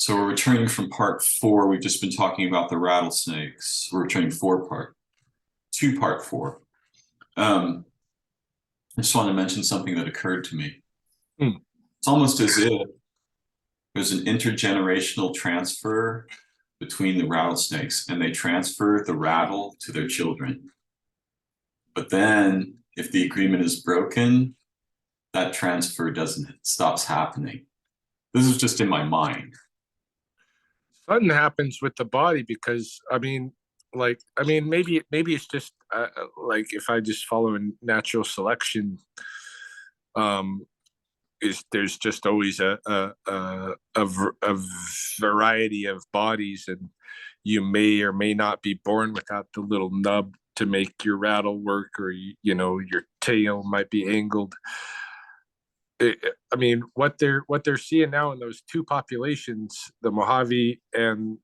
So we're returning from part 4. We've just been talking about the rattlesnakes. We're returning to part 4. I just want to mention something that occurred to me. It's almost as if there's an intergenerational transfer between the rattlesnakes, and they transfer the rattle to their children. But then if the agreement is broken, that transfer stops happening. This is just in my mind. Something happens with the body because maybe it's just like if I just follow natural selection, there's just always a variety of bodies, and you may or may not be born without the little nub to make your rattle work, or your tail might be angled. What they're seeing now in those two populations, the Mojave and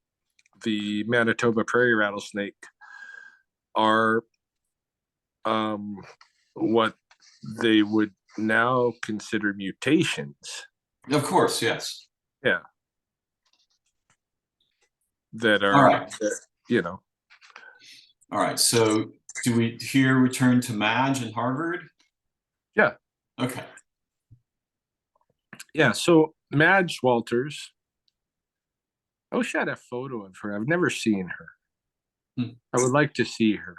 the Manitoba prairie rattlesnake, are what they would now consider mutations. Of course, yes. Yeah. That are, all right. All right. So do we here return to Madge in Harvard? Yeah. Okay. Yeah. So Madge Walters, I wish I had a photo of her. I've never seen her. I would like to see her.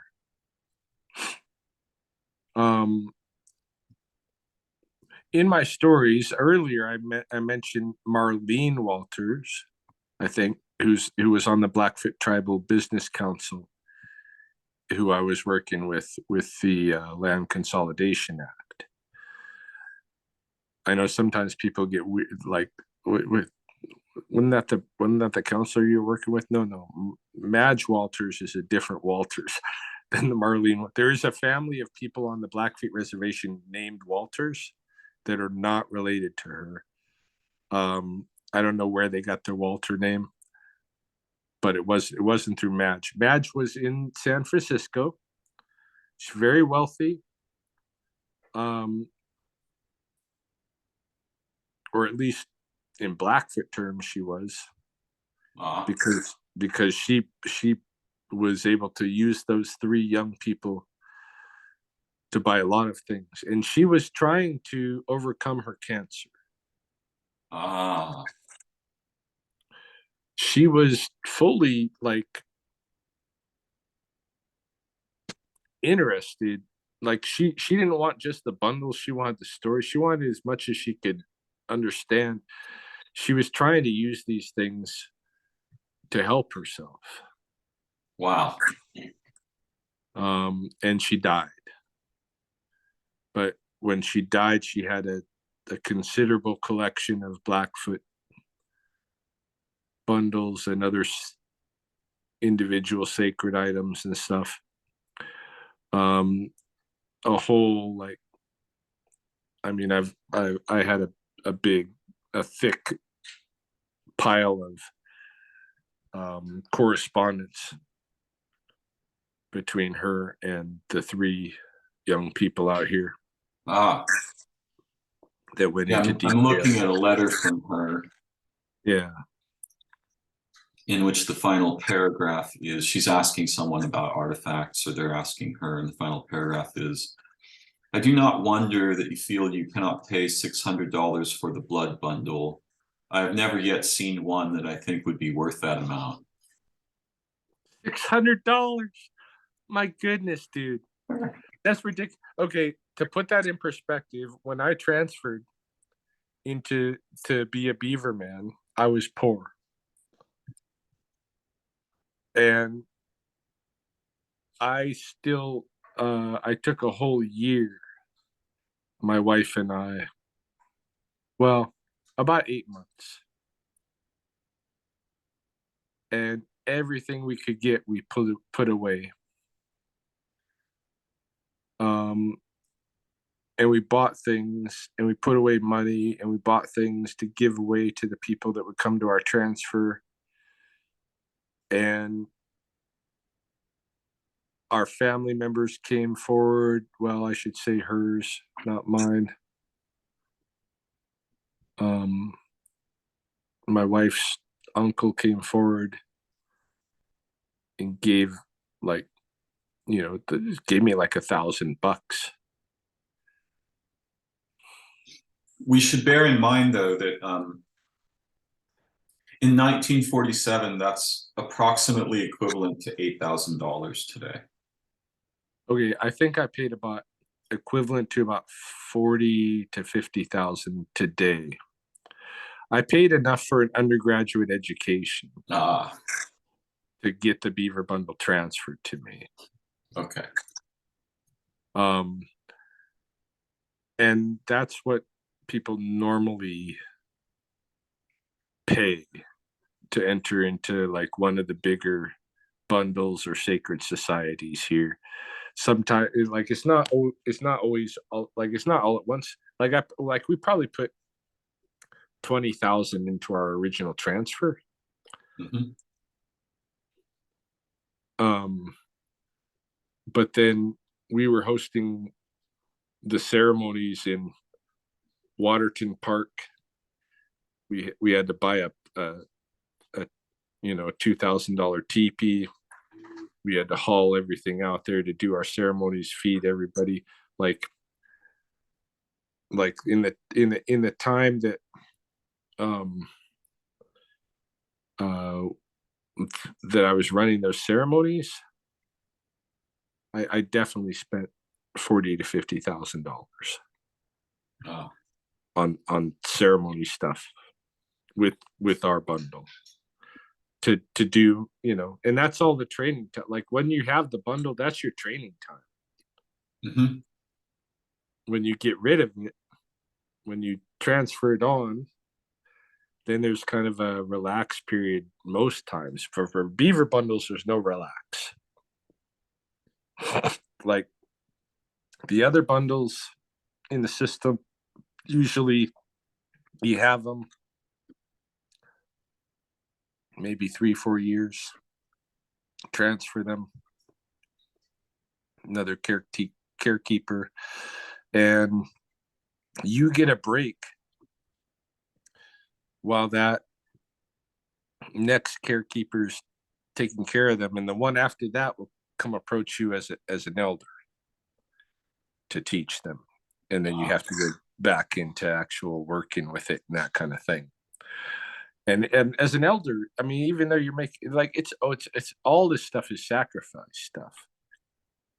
In my stories earlier, I mentioned Marlene Walters, I think, who was on the Blackfoot Tribal Business Council, who I was working with the Land Consolidation Act. I know sometimes people get weird, like, wasn't that the counselor you're working with? No. Madge Walters is a different Walters than the Marlene. There is a family of people on the Blackfeet Reservation named Walters that are not related to her. I don't know where they got their Walter name, but it wasn't through Madge. Madge was in San Francisco. She's very wealthy, or at least in Blackfoot terms, she was, because she was able to use those 3 young people to buy a lot of things, and she was trying to overcome her cancer. She was fully interested. Like she didn't want just the bundles, she wanted the story. She wanted as much as she could understand. She was trying to use these things to help herself. Wow. And she died. But when she died, she had a considerable collection of Blackfoot bundles and other individual sacred items and stuff. A whole I had a thick pile of correspondence between her and the 3 young people out here. That went into detail. I'm looking at a letter from her. Yeah. In which the final paragraph is, she's asking someone about artifacts, or they're asking her, and the final paragraph is, I do not wonder that you feel you cannot pay $600 for the blood bundle. I have never yet seen one that I think would be worth that amount. $600? My goodness, dude. That's ridiculous. Okay, to put that in perspective, when I transferred to be a beaver man, I was poor. And I still, I took a whole year, my wife and I, well, about 8 months. And everything we could get, we put away. And we bought things, and we put away money, and we bought things to give away to the people that would come to our transfer. And our family members came forward. Well, I should say hers, not mine. My wife's uncle came forward and gave like, gave me like $1,000. We should bear in mind, though, that in 1947, that's approximately equivalent to $8,000 today. Okay, I think I paid about equivalent to about 40 to 50,000 today. I paid enough for an undergraduate education Ah, to get the Beaver Bundle transferred to me. okay. And that's what people normally pay to enter into like one of the bigger bundles or sacred societies here. Sometimes like it's not always like it's not all at once. Like we probably put 20,000 into our original transfer. Mm-hmm. But then we were hosting the ceremonies in Waterton Park. We had to buy a $2,000 teepee. We had to haul everything out there to do our ceremonies, feed everybody. Like in the time that that I was running those ceremonies, I definitely spent $40,000 to $50,000 on ceremony stuff with our bundle to do, and that's all the training time. Like when you have the bundle, that's your training time. Mm-hmm. When you get rid of it, when you transfer it on, then there's kind of a relaxed period most times. For Beaver bundles, there's no relax. Like the other bundles in the system, usually you have them maybe 3-4 years, transfer them, another carekeeper, and you get a break while that next carekeeper's taking care of them, and the one after that will come approach you as an elder to teach them, and then you have to go back into actual working with it and that kind of thing. And as an elder, I mean, even though you're making like it's all this stuff is sacrifice stuff,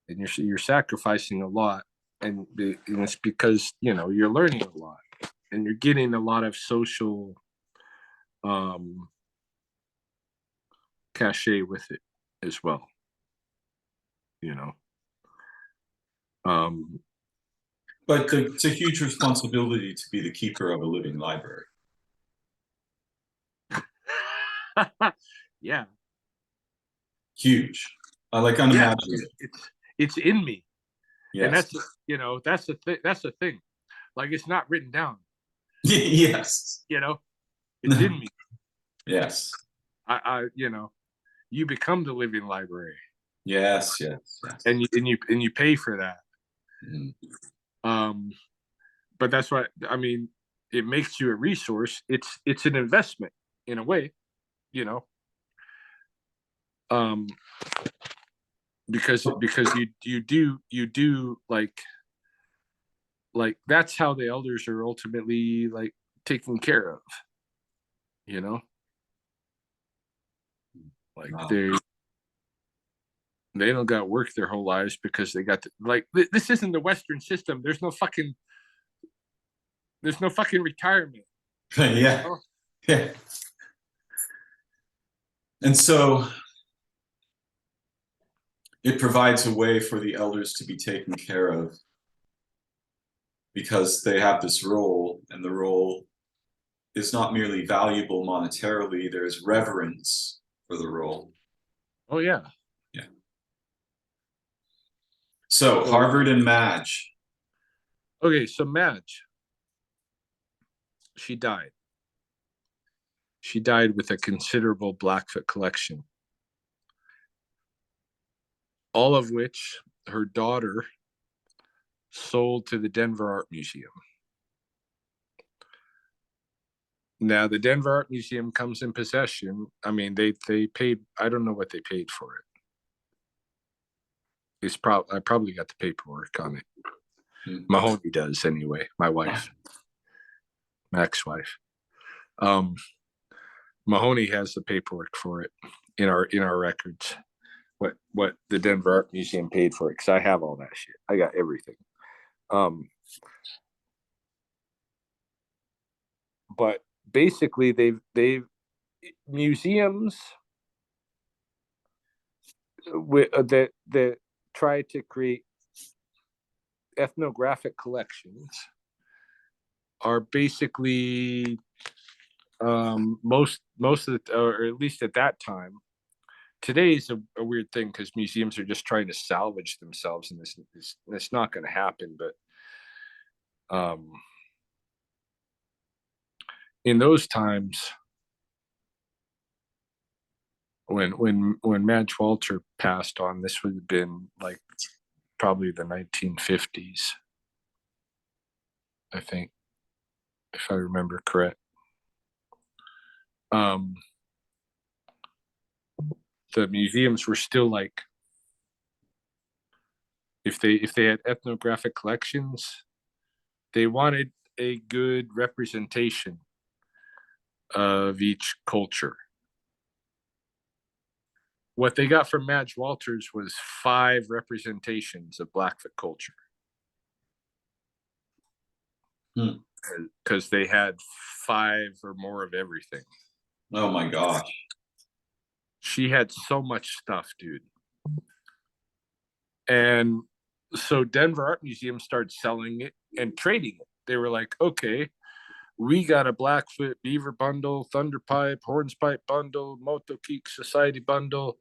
and you're sacrificing a lot, and it's because you're learning a lot, and you're getting a lot of social cachet with it as well. But it's a huge responsibility to be the keeper of a living library. Yeah, Huge, like unimaginable. Yeah, it's in me, Yes. And that's the thing. Like it's not written down. Yes. It's in me. Yes. I you become the living library. Yes. And you pay for that. Mm-hmm. But that's what I mean. It makes you a resource. It's an investment in a way, because you do like that's how the elders are ultimately like taken care of, like Wow. they don't got work their whole lives because they got like this isn't the Western system. There's no fucking retirement. Yeah. Yeah. And so it provides a way for the elders to be taken care of because they have this role, and the role is not merely valuable monetarily, there's reverence for the role. Oh yeah. Yeah. So Harvard and Madge. Okay, so Madge, she died. She died with a considerable Blackfoot collection, all of which her daughter sold to the Denver Art Museum. Now the Denver Art Museum comes in possession. I mean, they paid. I don't know what they paid for it. I probably got the paperwork on it. Mahoney does anyway. My wife, Mac's wife. Mahoney has the paperwork for it in our records. What the Denver Art Museum paid for it, because I have all that shit. I got everything. But basically, they've museums that try to create ethnographic collections are basically most of the, or at least at that time. Today is a weird thing because museums are just trying to salvage themselves, and this not going to happen. But in those times, when Madge Walter passed on, this would have been like probably the 1950s, I think, if I remember correct. The museums were still like, if they had ethnographic collections, they wanted a good representation of each culture. What they got from Madge Walters was 5 representations of Blackfoot culture. Because they had 5 or more of everything. Oh my gosh. She had so much stuff, dude. And so Denver Art Museum started selling it and trading it. They were like, okay, we got a Blackfoot Beaver Bundle, Thunderpipe, Hornspipe Bundle, Motokeek Society Bundle,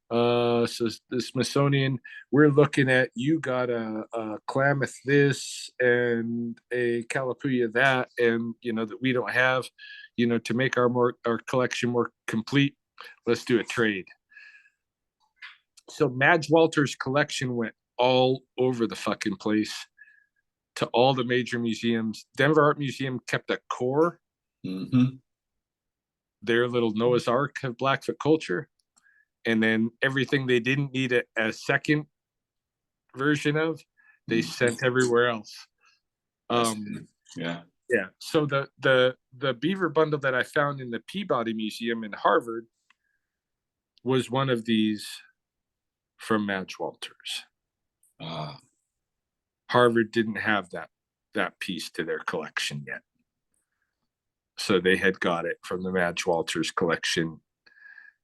so the Smithsonian. We're looking at, you got a Klamath this and a Kalapuya that, and that we don't have, to make our collection more complete. Let's do a trade. So Madge Walter's collection went all over the fucking place, to all the major museums. Denver Art Museum kept a core, their little Noah's Ark of Blackfoot culture, and then everything they didn't need a second version of, they sent everywhere else. Yeah. So the Beaver Bundle that I found in the Peabody Museum in Harvard was one of these from Madge Walters. Harvard didn't have that piece to their collection yet, so they had got it from the Madge Walters collection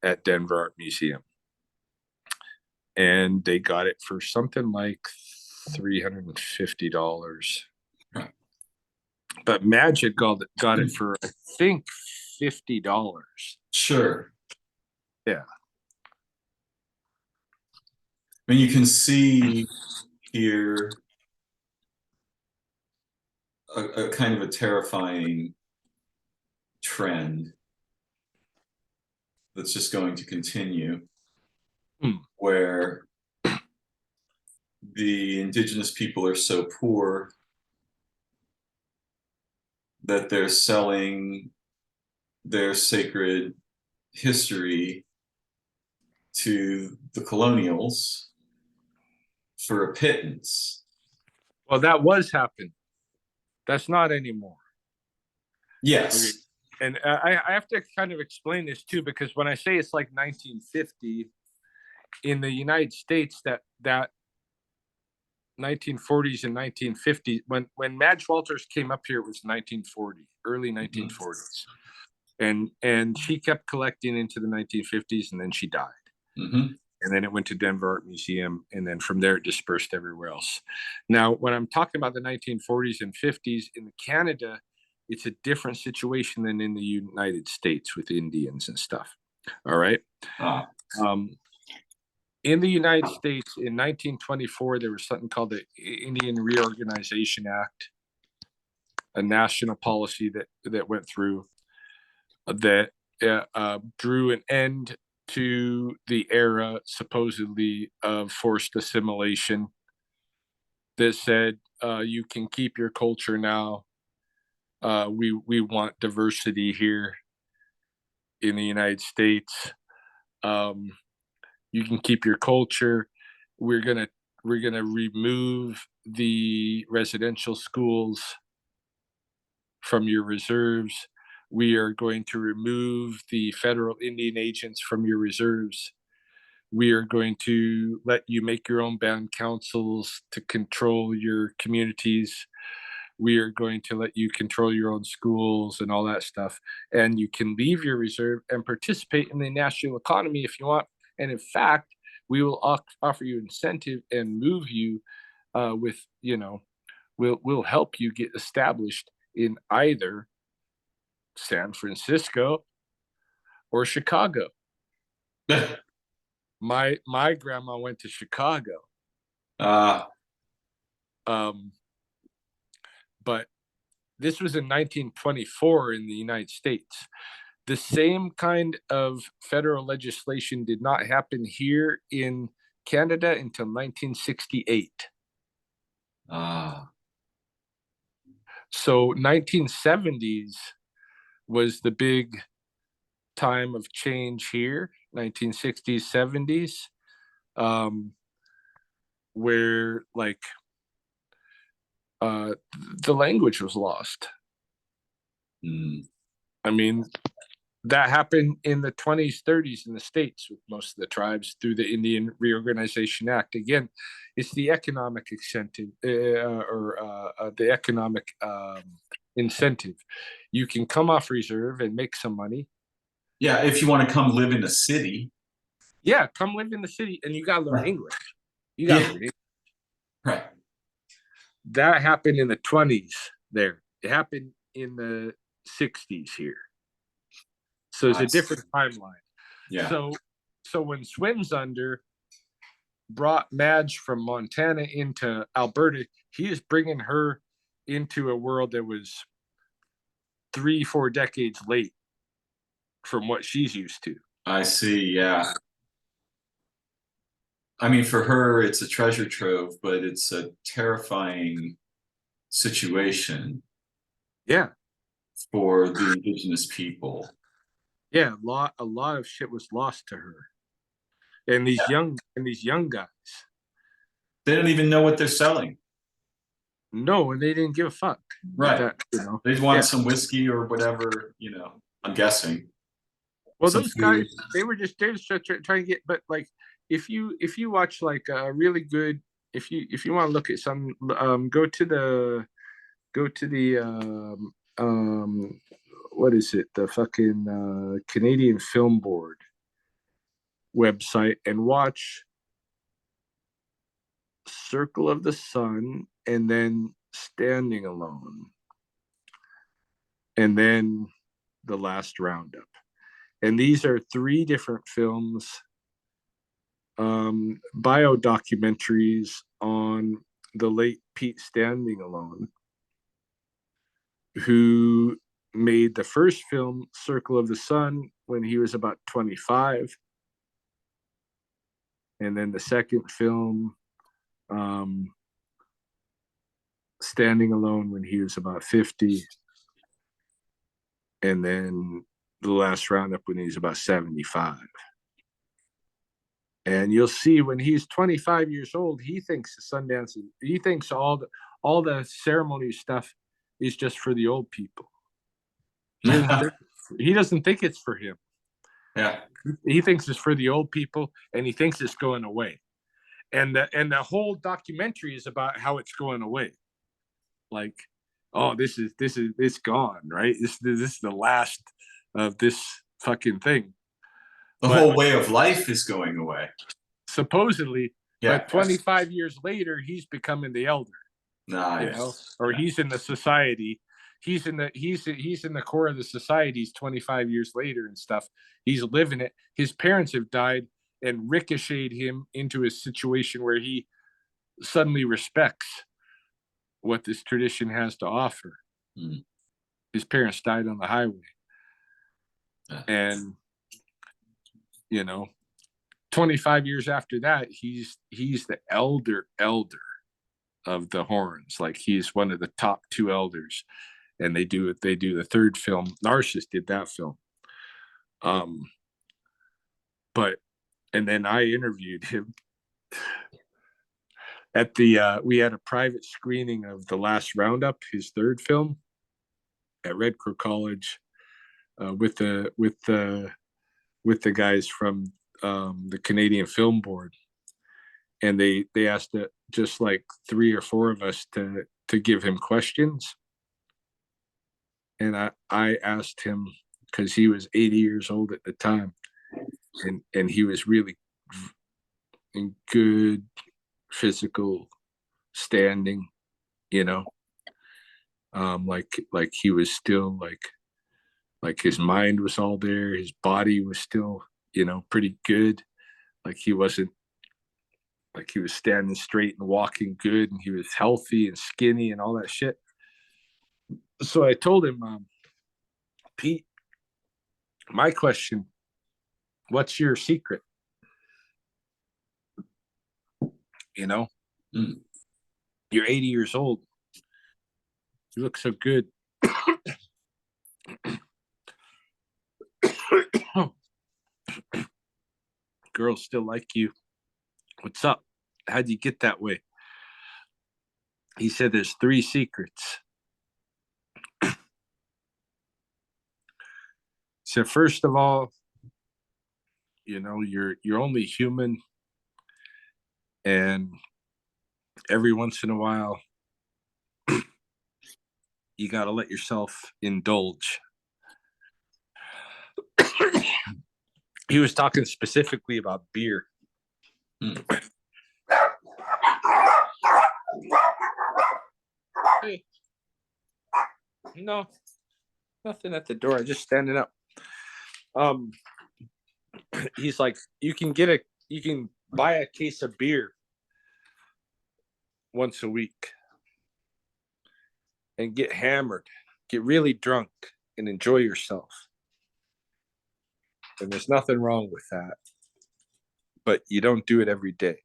at Denver Art Museum, and they got it for something like $350. But Madge had got it for, I think, $50. Sure. Yeah. I mean, you can see here a kind of a terrifying trend that's just going to continue, where the indigenous people are so poor that they're selling their sacred history to the colonials for a pittance. Well, that was happening. That's not anymore. Yes. Okay. And I have to kind of explain this too, because when I say it's like 1950 in the United States, that 1940s and 1950s, when Madge Walters came up here, it was 1940, early 1940s. And she kept collecting into the 1950s, and then she died. And then it went to Denver Art Museum, and then from there it dispersed everywhere else. Now, when I'm talking about the 1940s and 50s in Canada, it's a different situation than in the United States with Indians and stuff. All right. In the United States, in 1924, there was something called the Indian Reorganization Act, a national policy that went through that drew an end to the era, supposedly, of forced assimilation, that said, you can keep your culture now, We want diversity here in the United States. Um, you can keep your culture. We're gonna we're gonna remove the residential schools from your reserves. We are going to remove the federal Indian agents from your reserves. We are going to let you make your own band councils to control your communities. We are going to let you control your own schools and all that stuff. And you can leave your reserve and participate in the national economy if you want. And in fact, we will offer you incentive and move you with, we'll help you get established in either San Francisco or Chicago. My grandma went to Chicago. Um, but this was in 1924 in the United States. The same kind of federal legislation did not happen here in Canada until 1968. So 1970s was the big time of change here, 1960s, 70s, where like the language was lost. I mean, that happened in the 20s, 30s in the States with most of the tribes through the Indian Reorganization Act. Again, it's the economic incentive the economic incentive. You can come off reserve and make some money. Yeah, if you want to come live in the city. Yeah, come live in the city and you got to learn English. You got to learn English. Right. That happened in the 20s there. It happened in the 60s here. So it's a different timeline. Yeah. So when Swims Under brought Madge from Montana into Alberta, he is bringing her into a world that was 3-4 decades late from what she's used to. I see. Yeah. I mean, for her, it's a treasure trove, but it's a terrifying situation. Yeah. For the Indigenous people. Yeah, a lot of shit was lost to her. And these young guys. They don't even know what they're selling. No, and they didn't give a fuck. Right. That, They just wanted some whiskey or whatever, I'm guessing. Well, those guys, they were just trying to get, but like if you watch like a really good, if you want to look at some, go to the what is it, the fucking Canadian Film Board website and watch Circle of the Sun and then Standing Alone and then The Last Roundup. And these are 3 different films, bio documentaries on the late Pete Standing Alone, who made the first film, Circle of the Sun, when he was about 25. And then the second film, Standing Alone, when he was about 50. And then The Last Roundup when he's about 75. And you'll see when he's 25 years old, he thinks the Sundance, he thinks all the ceremony stuff is just for the old people. He doesn't think it's for him. Yeah. He thinks it's for the old people, and he thinks it's going away. And the whole documentary is about how it's going away. Like, oh, it's gone, right? This is the last of this fucking thing. The whole way of life is going away. Supposedly, yeah. But 25 years later, he's becoming the elder. Nice. Or he's in the society. He's in the core of the societies 25 years later and stuff. He's living it. His parents have died and ricocheted him into a situation where he suddenly respects what this tradition has to offer. His parents died on the highway. And 25 years after that, he's the elder of the Horns. Like, he's one of the top 2 elders. and they do the third film. Narcissus did that film. But and then I interviewed him at the we had a private screening of The Last Roundup, his third film, at Red Crow College, with the guys from the Canadian Film Board, and they asked just like 3 or 4 of us to give him questions, and I asked him, because he was 80 years old at the time, and he was really in good physical standing, you know, like he was still like his mind was all there, his body was still, you know, pretty good. Like he wasn't, like he was standing straight and walking good, and he was healthy and skinny and all that shit. So I told him, Pete, my question, what's your secret? You know, you're 80 years old. You look so good. Girls still like you. What's up? How'd you get that way? He said there's 3 secrets. So first of all, you know, you're only human, and every once in a while you got to let yourself indulge. He was talking specifically about beer. Hey, no, nothing at the door. I just standing up. He's like, you can buy a case of beer once a week and get hammered, get really drunk, and enjoy yourself. And there's nothing wrong with that. But you don't do it every day.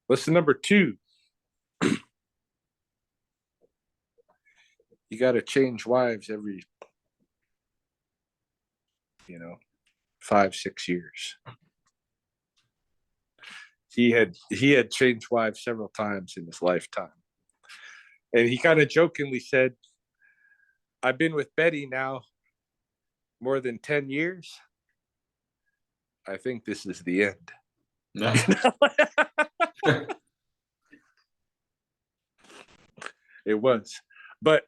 Lesson number 2. You got to change wives every, 5-6 years. He had changed wives several times in his lifetime. And he kind of jokingly said, I've been with Betty now more than 10 years. I think this is the end. No. It was. But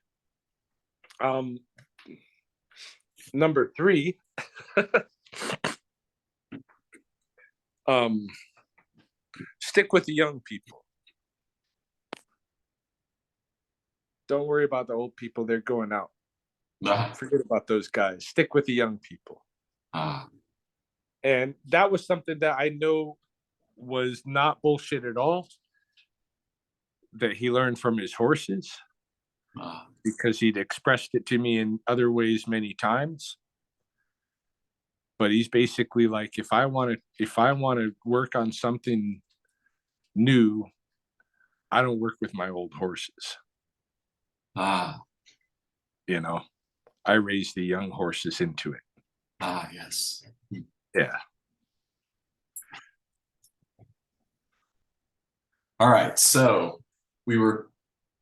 number 3, stick with the young people. Don't worry about the old people. They're going out. Forget about those guys. Stick with the young people. And that was something that I know was not bullshit at all, that he learned from his horses, because he'd expressed it to me in other ways many times. But he's basically like, if I want to work on something new, I don't work with my old horses. You know, I raise the young horses into it. Yes. Yeah. All right. So we were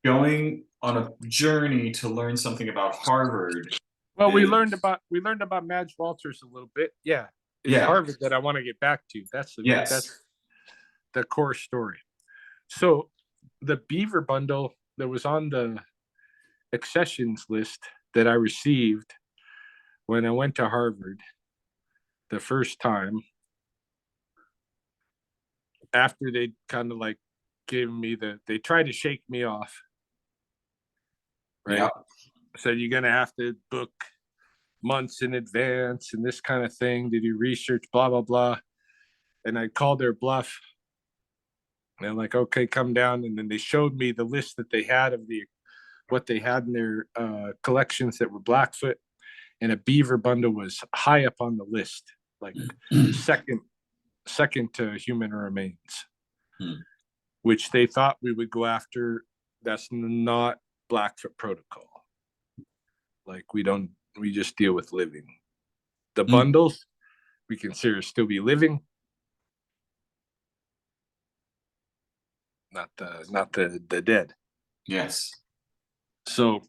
going on a journey to learn something about Harvard. Well, we learned about Madge Walters a little bit. Yeah. It's Harvard that I want to get back to. That's the core story. So the Beaver Bundle that was on the accessions list that I received when I went to Harvard the first time, after they kind of like gave me they tried to shake me off. Right. Yeah. So you're going to have to book months in advance and this kind of thing to do research, blah, blah, blah. And I called their bluff. And I'm like, okay, come down. And then they showed me the list that they had of what they had in their collections that were Blackfoot. And a Beaver Bundle was high up on the list, like second to human remains. which they thought we would go after. That's not Blackfoot protocol. Like we just deal with living. The bundles, we consider still be living. Not the dead. Yes. So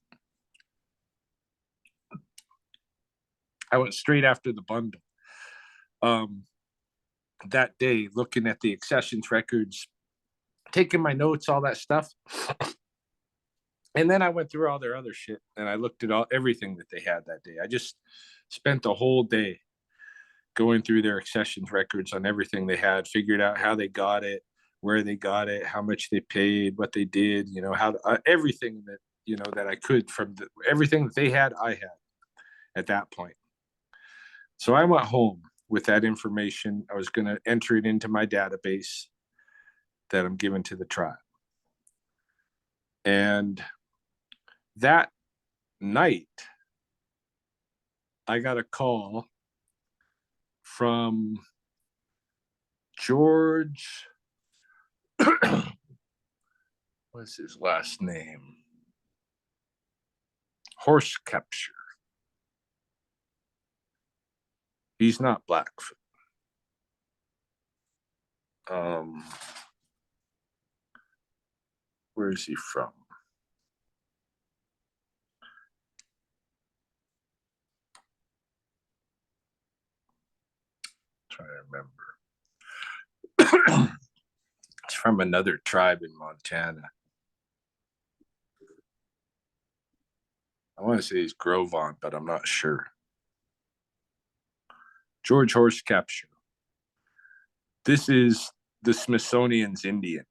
I went straight after the bundle. That day, looking at the accessions records, taking my notes, all that stuff. And then I went through all their other shit and I looked at everything that they had that day. I just spent the whole day going through their accessions records on everything they had, figured out how they got it, where they got it, how much they paid, what they did, how everything that, that I could from everything that they had, I had at that point. So I went home with that information. I was going to enter it into my database that I'm giving to the tribe. And that night, I got a call from George. What's his last name? Horse Capture. He's not Blackfoot. Where is he from? Trying to remember. It's from another tribe in Montana. I want to say he's Grovon, but I'm not sure. George Horse Capture. This is the Smithsonian's Indian.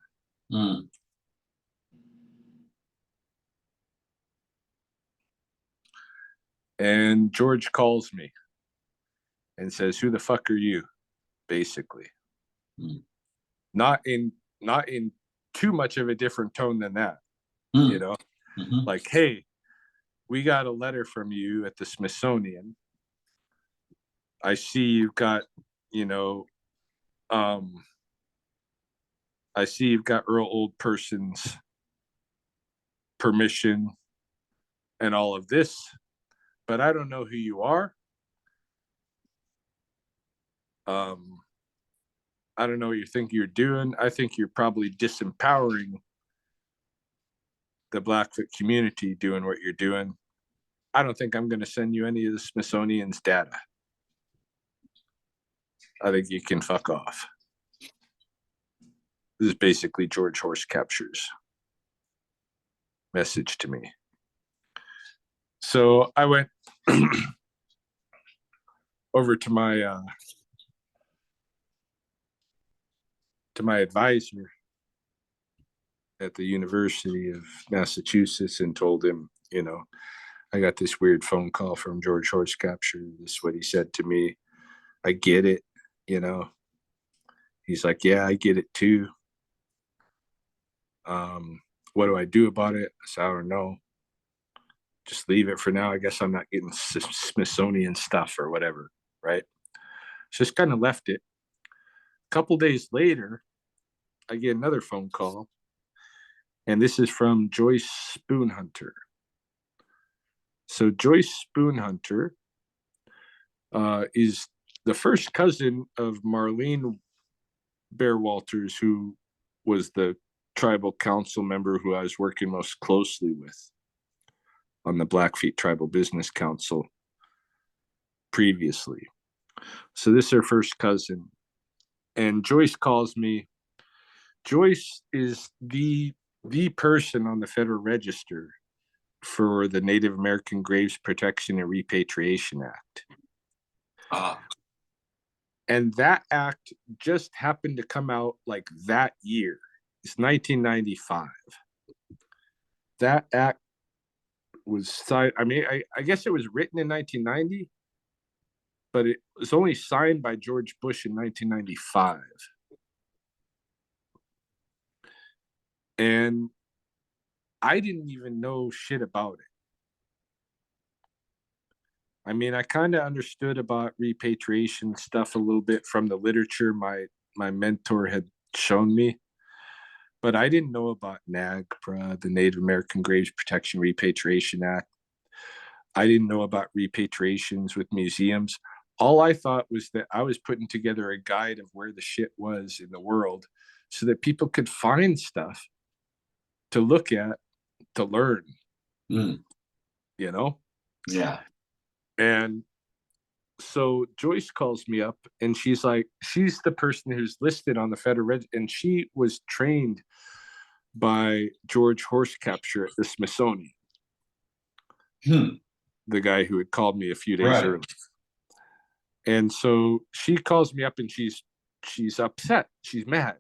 And George calls me and says, "Who the fuck are you?" Basically. Not in too much of a different tone than that. Like, "Hey, we got a letter from you at the Smithsonian. I see you've got, I see you've got Earl Old Person's permission and all of this, but I don't know who you are. I don't know what you think you're doing. I think you're probably disempowering the Blackfoot community doing what you're doing. I don't think I'm going to send you any of the Smithsonian's data. I think you can fuck off." This is basically George Horse Capture's message to me. So I went over to my advisor at the University of Massachusetts and told him, I got this weird phone call from George Horse Capture. This is what he said to me. I get it, He's like, "Yeah, I get it too. What do I do about it?" I said, "I don't know. Just leave it for now. I guess I'm not getting Smithsonian stuff or whatever," right? Just kind of left it. A couple days later, I get another phone call, and this is from Joyce Spoonhunter. So Joyce Spoonhunter is the first cousin of Marlene Bear Walters, who was the tribal council member who I was working most closely with on the Blackfeet Tribal Business Council previously. So this is her first cousin. And Joyce calls me. Joyce is the person on the Federal Register for the Native American Graves Protection and Repatriation Act. And that act just happened to come out like that year. It's 1995. That act was signed. I mean, I guess it was written in 1990, but it was only signed by George Bush in 1995. And I didn't even know shit about it. I mean, I kind of understood about repatriation stuff a little bit from the literature my mentor had shown me, but I didn't know about NAGPRA, the Native American Graves Protection Repatriation Act. I didn't know about repatriations with museums. All I thought was that I was putting together a guide of where the shit was in the world so that people could find stuff to look at, to learn, Mm. you know? Yeah. And so Joyce calls me up and she's like, she's the person who's listed on the Federal Register, and she was trained by George Horsecapture at the Smithsonian, Hmm. the guy who had called me a few days Right. earlier. And so she calls me up and she's upset. She's mad.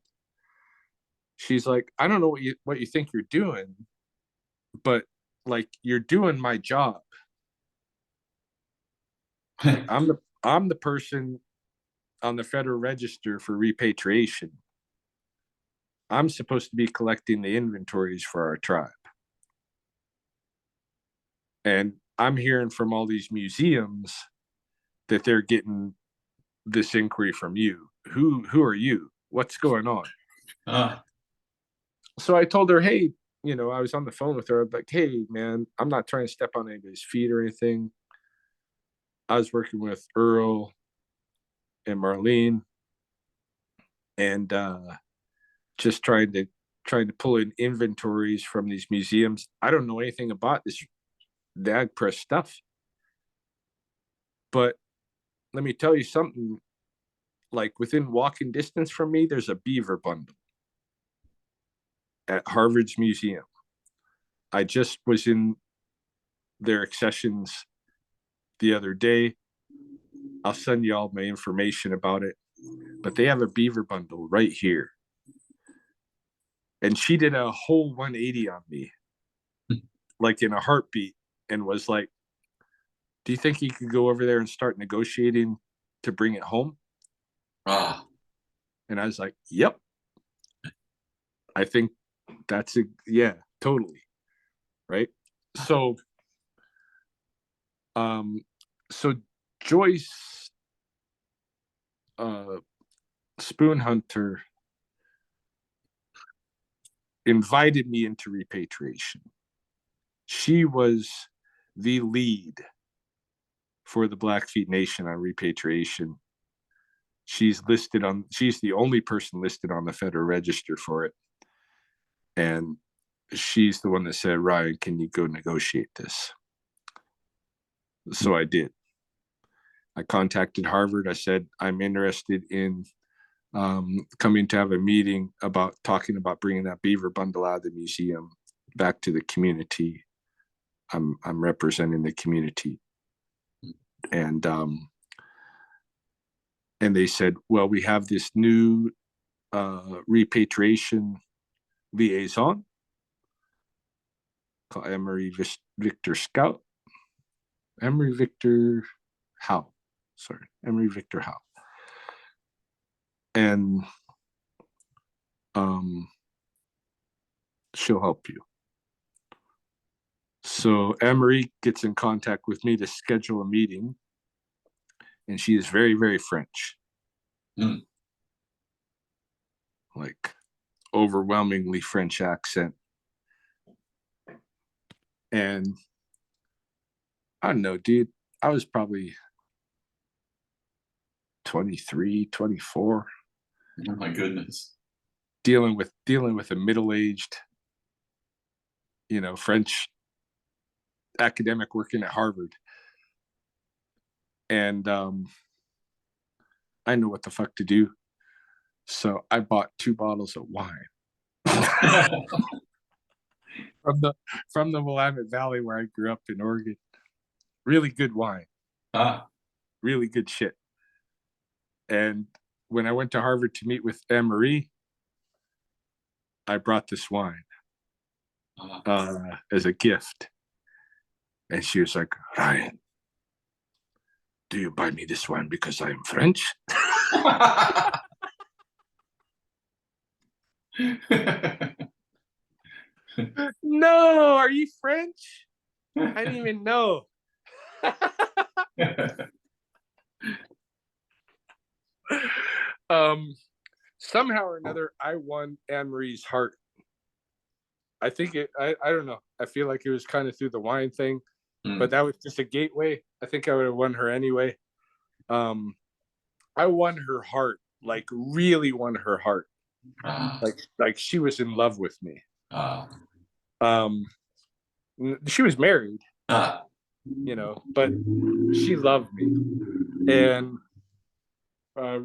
She's like, I don't know what you think you're doing, but like you're doing my job. Like I'm the person on the Federal Register for repatriation. I'm supposed to be collecting the inventories for our tribe. And I'm hearing from all these museums that they're getting this inquiry from you. Who are you? What's going on? So I told her, hey, I was on the phone with her. I'm like, hey, man, I'm not trying to step on anybody's feet or anything. I was working with Earl and Marlene and just trying to pull in inventories from these museums. I don't know anything about this DAG press stuff. But let me tell you something, like within walking distance from me, there's a Beaver Bundle at Harvard's museum. I just was in their accessions the other day. I'll send you all my information about it. But they have a Beaver Bundle right here. And she did a whole 180 on me, like in a heartbeat, and was like, do you think you could go over there and start negotiating to bring it home? Ah. And I was like, yep. I think that's a, yeah, totally. Right. So, um, so Joyce, Spoon Hunter invited me into repatriation. She was the lead for the Blackfeet Nation on repatriation. She's the only person listed on the Federal Register for it. And she's the one that said, Ryan, can you go negotiate this? So I did. I contacted Harvard. I said, I'm interested in coming to have a meeting about talking about bringing that Beaver Bundle out of the museum back to the community. I'm representing the community. And they said, well, we have this new repatriation liaison called Emery Victor Scout. Emery Victor Howe. Sorry, Emery Victor Howe. And she'll help you. So Emery gets in contact with me to schedule a meeting. And she is very, very French. Mm. Like overwhelmingly French accent. And I don't know, dude. I was probably 23, 24. Oh my goodness. Dealing with a middle-aged, French academic working at Harvard. And I know what the fuck to do. So I bought 2 bottles of wine. from the Willamette Valley where I grew up in Oregon. Really good wine. Really good shit. And when I went to Harvard to meet with Anne-Marie, I brought this wine as a gift. And she was like, Ryan, do you buy me this wine because I am French? No, are you French? I didn't even know. Somehow or another, I won Anne-Marie's heart I think I don't know. I feel like it was kind of through the wine thing, but Mm. that was just a gateway. I think I would have won her anyway. I won her heart, like really won her heart. Ah, Like she was in love with me. ah, Um, she was married, ah. but she loved me. And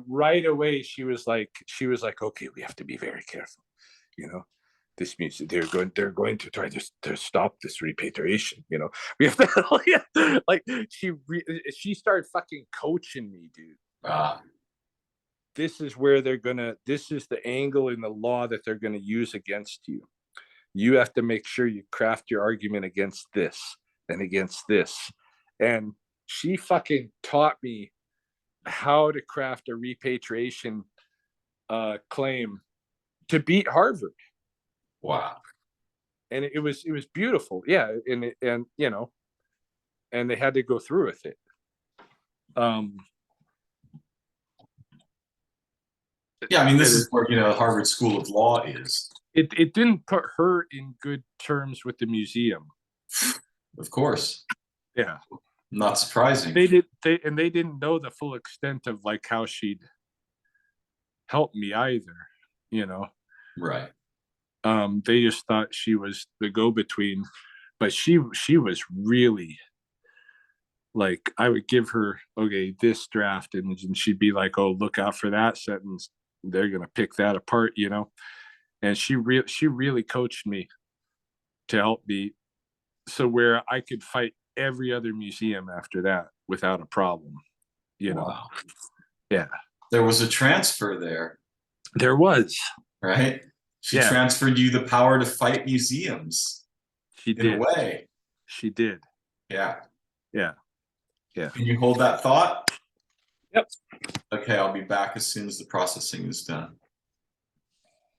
right away she was like, okay, we have to be very careful. You know, this means that they're going to try to stop this repatriation. We have to like she started fucking coaching me, dude. Ah, This is the angle in the law that they're gonna use against you. You have to make sure you craft your argument against this and against this. And she fucking taught me how to craft a repatriation claim to beat Harvard. wow. And it was beautiful. Yeah. And they had to go through with it. Yeah, I mean, this is it, where, Harvard School of Law is. it didn't put her in good terms with the museum. Of course. Yeah. Not surprising. They didn't know the full extent of like how she'd help me either. Right. They just thought she was the go-between, but she was really like, I would give her, okay, this draft, and she'd be like, oh, look out for that sentence, they're gonna pick that apart. And she really coached me to help me, so where I could fight every other museum after that without a problem. Wow. Yeah, There was a transfer there, there was. right? She Yeah, transferred you the power to fight museums she in a did. way. She did. Yeah. Yeah. Can you hold that thought? Yep. Okay, I'll be back as soon as the processing is done.